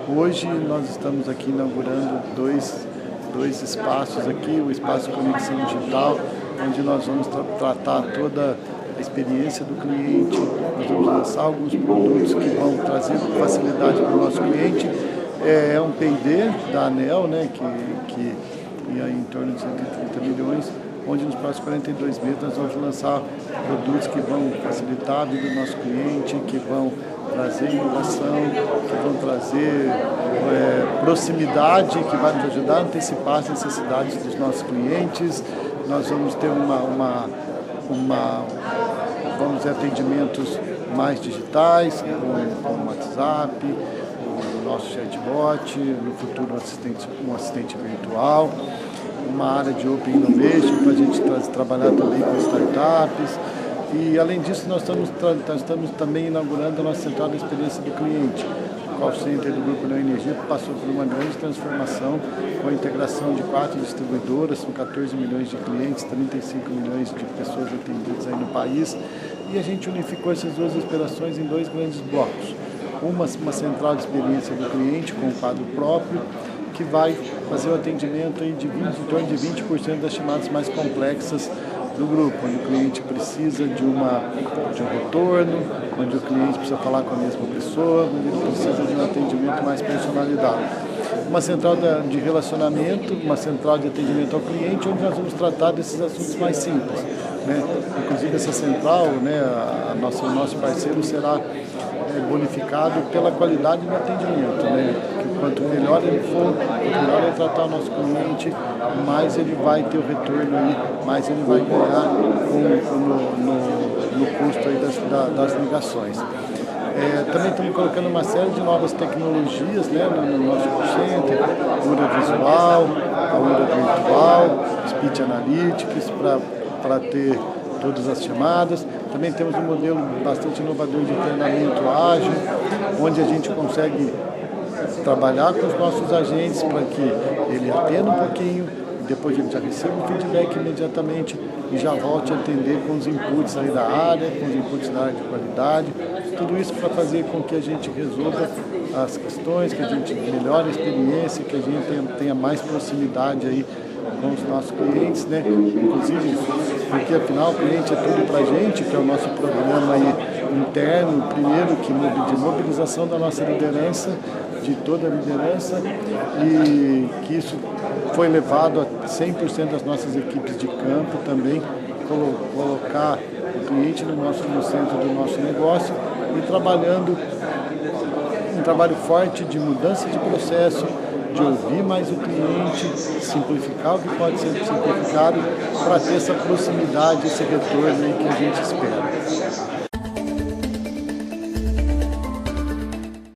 Hoje nós estamos aqui inaugurando dois espaços aqui, o Espaço Conexão Digital, onde nós vamos tratar toda a experiência do cliente, nós vamos lançar alguns produtos que vão trazer facilidade para o nosso cliente. É um P&D da ANEEL, né, que ia em torno de 130 milhões, onde nos próximos 42 meses nós vamos lançar produtos que vão facilitar a vida do nosso cliente, que vão trazer inovação, que vão trazer proximidade, que vai nos ajudar a antecipar as necessidades dos nossos clientes. Nós vamos ter vamos ter atendimentos mais digitais, com o WhatsApp, o nosso chatbot, no futuro um assistente virtual, uma área de Open Innovation para a gente trabalhar também com startups. E além disso, nós estamos também inaugurando a nossa central da experiência do cliente. O call center do Grupo Neoenergia passou por uma grande transformação com a integração de 4 distribuidoras, são 14 milhões de clientes, 35 milhões de pessoas atendidas aí no país. E a gente unificou essas duas operações em 2 grandes blocos. Uma central de experiência do cliente com um quadro próprio, que vai fazer o atendimento aí em torno de 20% das chamadas mais complexas do grupo, onde o cliente precisa de um retorno, onde o cliente precisa falar com a mesma pessoa, onde ele precisa de um atendimento mais personalizado. Uma central de relacionamento, uma central de atendimento ao cliente, onde nós vamos tratar desses assuntos mais simples, né? Inclusive essa central, né, o nosso parceiro será bonificado pela qualidade do atendimento, né? Que quanto melhor ele for, quanto melhor ele tratar o nosso cliente, mais ele vai ter o retorno aí, mais ele vai ganhar no custo aí das ligações. Também estamos colocando uma série de novas tecnologias, né, no nosso call center, URA visual, a URA virtual, Speech Analytics, para ter todas as chamadas. Também temos um modelo bastante inovador de treinamento ágil, onde a gente consegue trabalhar com os nossos agentes para que ele atenda um pouquinho, depois ele já receba o feedback imediatamente e já volte a atender com os inputs aí da área, com os inputs da área de qualidade. Tudo isso para fazer com que a gente resolva as questões, que a gente melhore a experiência, que a gente tenha mais proximidade aí com os nossos clientes, né? Inclusive, porque afinal o cliente é tudo para a gente, que é o nosso programa aí interno, primeiro de mobilização da nossa liderança, de toda a liderança, e que isso foi levado a 100% das nossas equipes de campo também, colocar o cliente no centro do nosso negócio e trabalhando um trabalho forte de mudança de processo, de ouvir mais o cliente, simplificar o que pode ser simplificado para ter essa proximidade, esse retorno aí que a gente espera.